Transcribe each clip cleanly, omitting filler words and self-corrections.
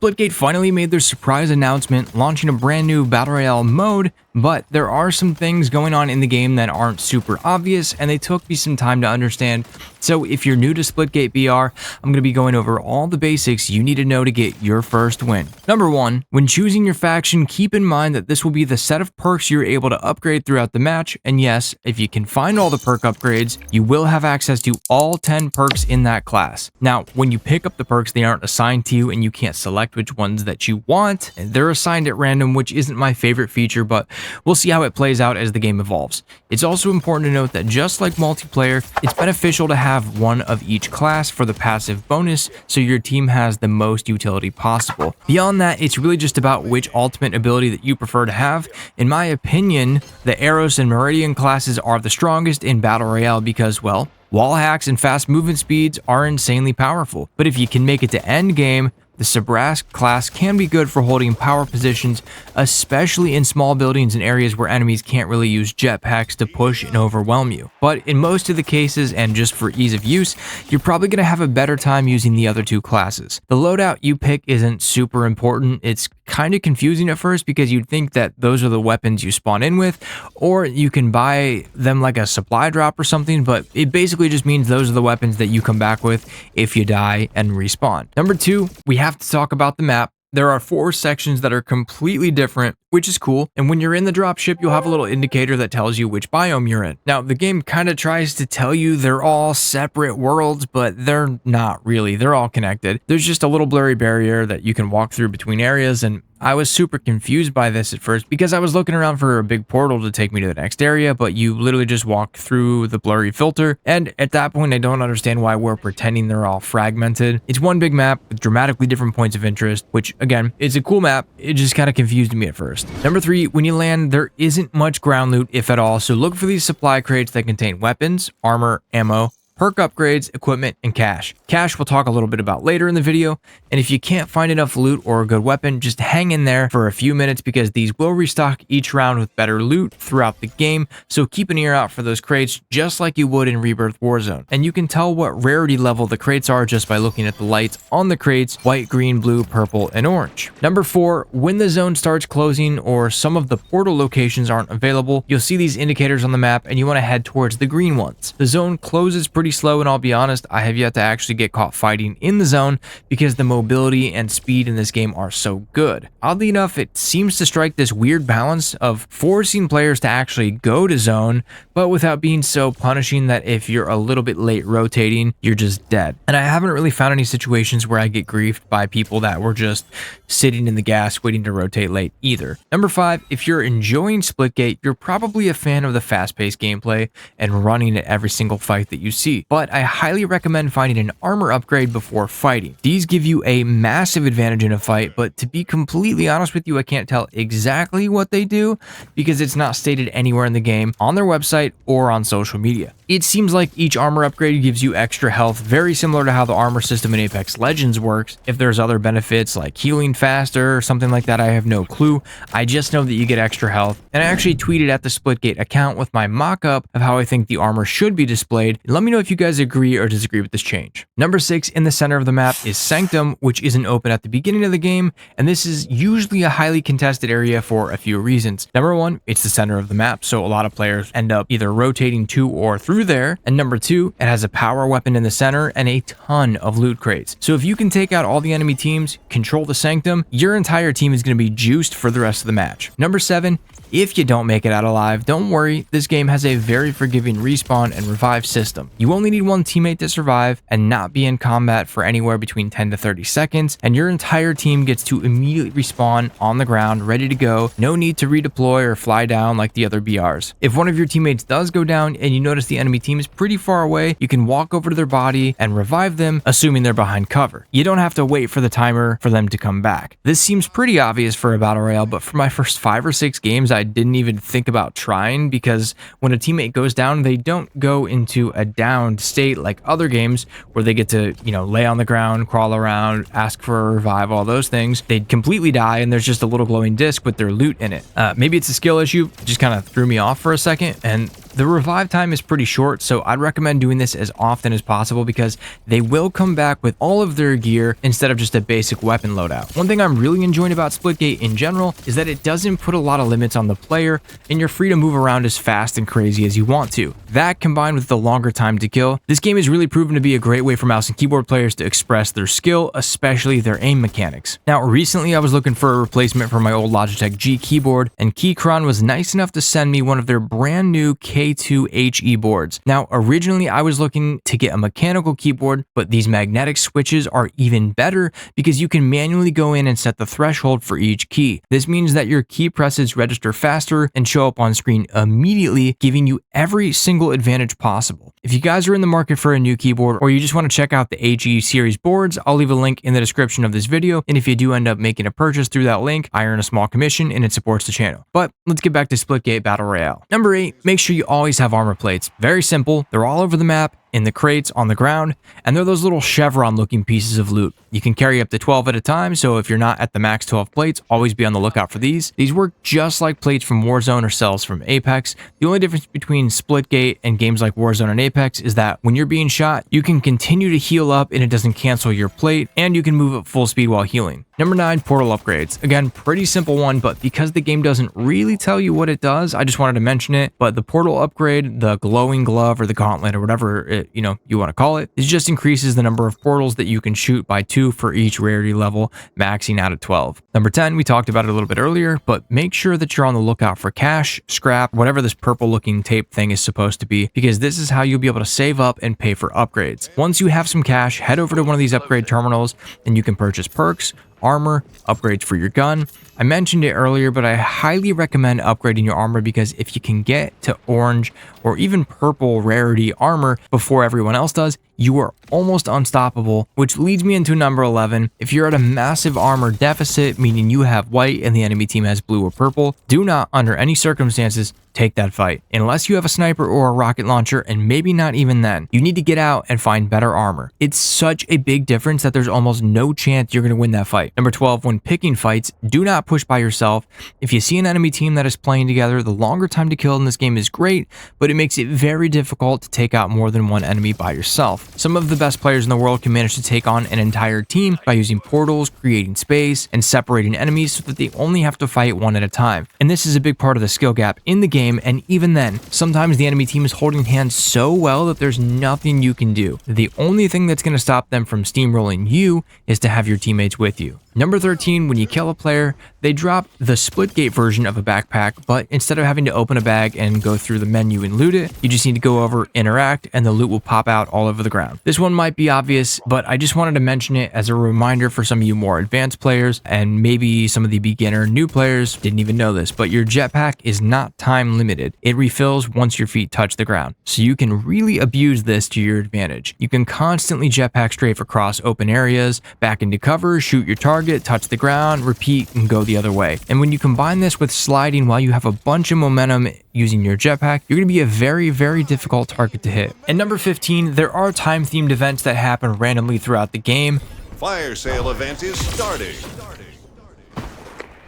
SplitGate finally made their surprise announcement launching a brand new Battle Royale mode, but there are some things going on in the game that aren't super obvious and they took me some time to understand. So if you're new to SplitGate BR, I'm going to be going over all the basics you need to know to get your first win. Number 1, when choosing your faction, keep in mind that this will be the set of perks you're able to upgrade throughout the match, and yes, if you can find all the perk upgrades, you will have access to all 10 perks in that class. Now, when you pick up the perks, they aren't assigned to you and you can't select which ones that you want, and they're assigned at random, which isn't my favorite feature, but we'll see how it plays out as the game evolves. It's also important to note that just like multiplayer, it's beneficial to have one of each class for the passive bonus so your team has the most utility possible. Beyond that, it's really just about which ultimate ability that you prefer to have. In my opinion, the Eros and Meridian classes are the strongest in Battle Royale because, well, wall hacks and fast movement speeds are insanely powerful. But if you can make it to end game, the Sabrask class can be good for holding power positions, especially in small buildings and areas where enemies can't really use jetpacks to push and overwhelm you. But in most of the cases, and just for ease of use, you're probably going to have a better time using the other two classes. The loadout you pick isn't super important. It's kind of confusing at first because you'd think that those are the weapons you spawn in with, or you can buy them like a supply drop or something, but it basically just means those are the weapons that you come back with if you die and respawn. Number 2, we have to talk about the map. There are 4 sections that are completely different, which is cool, and when you're in the dropship, you'll have a little indicator that tells you which biome you're in. Now, the game kind of tries to tell you they're all separate worlds, but they're not really. They're all connected. There's just a little blurry barrier that you can walk through between areas, and I was super confused by this at first because I was looking around for a big portal to take me to the next area, but you literally just walk through the blurry filter, and at that point, I don't understand why we're pretending they're all fragmented. It's one big map with dramatically different points of interest, which, again, is a cool map. It just kind of confused me at first. Number 3, when you land, there isn't much ground loot, if at all, so look for these supply crates that contain weapons, armor, ammo, perk upgrades, equipment, and cash. Cash we'll talk a little bit about later in the video, and if you can't find enough loot or a good weapon, just hang in there for a few minutes because these will restock each round with better loot throughout the game, so keep an ear out for those crates just like you would in Rebirth Warzone. And you can tell what rarity level the crates are just by looking at the lights on the crates: white, green, blue, purple, and orange. Number 4, when the zone starts closing or some of the portal locations aren't available, you'll see these indicators on the map and you want to head towards the green ones. The zone closes pretty slow, and I'll be honest, I have yet to actually get caught fighting in the zone because the mobility and speed in this game are so good. Oddly enough, it seems to strike this weird balance of forcing players to actually go to zone, but without being so punishing that if you're a little bit late rotating, you're just dead. And I haven't really found any situations where I get griefed by people that were just sitting in the gas waiting to rotate late either. Number 5, if you're enjoying Splitgate, you're probably a fan of the fast-paced gameplay and running at every single fight that you see. But I highly recommend finding an armor upgrade before fighting. These give you a massive advantage in a fight, but to be completely honest with you, I can't tell exactly what they do because it's not stated anywhere in the game, on their website, or on social media. It seems like each armor upgrade gives you extra health, very similar to how the armor system in Apex Legends works. If there's other benefits like healing faster or something like that, I have no clue. I just know that you get extra health, and I actually tweeted at the Splitgate account with my mock-up of how I think the armor should be displayed. Let me know if you guys agree or disagree with this change. Number 6, in the center of the map is Sanctum, which isn't open at the beginning of the game, and this is usually a highly contested area for a few reasons. Number 1, it's the center of the map, so a lot of players end up either rotating to or through there. And number 2, it has a power weapon in the center and a ton of loot crates. So if you can take out all the enemy teams, control the Sanctum, your entire team is going to be juiced for the rest of the match. Number 7, if you don't make it out alive, don't worry, this game has a very forgiving respawn and revive system. You only need one teammate to survive and not be in combat for anywhere between 10 to 30 seconds, and your entire team gets to immediately respawn on the ground, ready to go. No need to redeploy or fly down like the other BRs. If one of your teammates does go down and you notice the enemy team is pretty far away, you can walk over to their body and revive them, assuming they're behind cover. You don't have to wait for the timer for them to come back. This seems pretty obvious for a Battle Royale, but for my first 5 or 6 games, I didn't even think about trying because when a teammate goes down, they don't go into a downed state like other games where they get to, lay on the ground, crawl around, ask for a revive, all those things. They'd completely die and there's just a little glowing disc with their loot in it. Maybe it's a skill issue, it just kind of threw me off for a second, and The revive time is pretty short, so I'd recommend doing this as often as possible because they will come back with all of their gear instead of just a basic weapon loadout. One thing I'm really enjoying about SplitGate in general is that it doesn't put a lot of limits on the player, and you're free to move around as fast and crazy as you want to. That combined with the longer time to kill, this game has really proven to be a great way for mouse and keyboard players to express their skill, especially their aim mechanics. Now, recently I was looking for a replacement for my old Logitech G keyboard, and Keychron was nice enough to send me one of their brand new K2 HE boards. Now, originally I was looking to get a mechanical keyboard, but these magnetic switches are even better because you can manually go in and set the threshold for each key. This means that your key presses register faster and show up on screen immediately, giving you every single advantage possible. If you guys are in the market for a new keyboard, or you just want to check out the HE series boards, I'll leave a link in the description of this video, and if you do end up making a purchase through that link, I earn a small commission and it supports the channel. But let's get back to SplitGate Battle Royale. Number 8, make sure you always have armor plates. Very simple, they're all over the map, in the crates, on the ground, and they're those little chevron looking pieces of loot. You can carry up to 12 at a time, so if you're not at the max 12 plates, always be on the lookout for these. These work just like plates from Warzone or cells from Apex. The only difference between Splitgate and games like Warzone and Apex is that when you're being shot, you can continue to heal up and it doesn't cancel your plate, and you can move at full speed while healing. Number 9, portal upgrades. Again, pretty simple one, but because the game doesn't really tell you what it does, I just wanted to mention it. But the portal upgrade, the glowing glove or the gauntlet or whatever you want to call it, just increases the number of portals that you can shoot by 2 for each rarity level, maxing out at 12. Number 10, we talked about it a little bit earlier, but make sure that you're on the lookout for cash, scrap, whatever this purple looking tape thing is supposed to be, because this is how you'll be able to save up and pay for upgrades. Once you have some cash, head over to one of these upgrade terminals and you can purchase perks, armor, upgrades for your gun. I mentioned it earlier, but I highly recommend upgrading your armor because if you can get to orange or even purple rarity armor before everyone else does, you are almost unstoppable, which leads me into number 11. If you're at a massive armor deficit, meaning you have white and the enemy team has blue or purple, do not, under any circumstances, take that fight. Unless you have a sniper or a rocket launcher, and maybe not even then, you need to get out and find better armor. It's such a big difference that there's almost no chance you're going to win that fight. Number 12, when picking fights, do not push by yourself. If you see an enemy team that is playing together, the longer time to kill in this game is great, but it makes it very difficult to take out more than one enemy by yourself. Some of the best players in the world can manage to take on an entire team by using portals, creating space, and separating enemies so that they only have to fight one at a time. And this is a big part of the skill gap in the game, and even then, sometimes the enemy team is holding hands so well that there's nothing you can do. The only thing that's going to stop them from steamrolling you is to have your teammates with you. Number 13, when you kill a player, they drop the Splitgate version of a backpack, but instead of having to open a bag and go through the menu and loot it, you just need to go over, interact, and the loot will pop out all over the ground. This one might be obvious, but I just wanted to mention it as a reminder for some of you more advanced players, and maybe some of the beginner new players didn't even know this, but your jetpack is not time limited. It refills once your feet touch the ground, so you can really abuse this to your advantage. You can constantly jetpack strafe across open areas, back into cover, shoot your target, touch the ground, repeat, and go the other way. And when you combine this with sliding while you have a bunch of momentum using your jetpack, you're going to be a very, very difficult target to hit. And number 15, there are time-themed events that happen randomly throughout the game. Fire sale event is starting.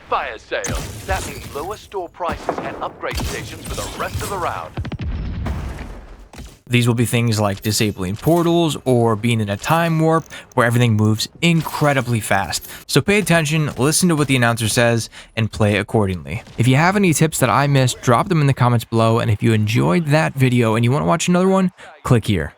Fire sale. That means lower store prices and upgrade stations for the rest of the round. These will be things like disabling portals or being in a time warp where everything moves incredibly fast. So pay attention, listen to what the announcer says, and play accordingly. If you have any tips that I missed, drop them in the comments below, and if you enjoyed that video and you want to watch another one, click here.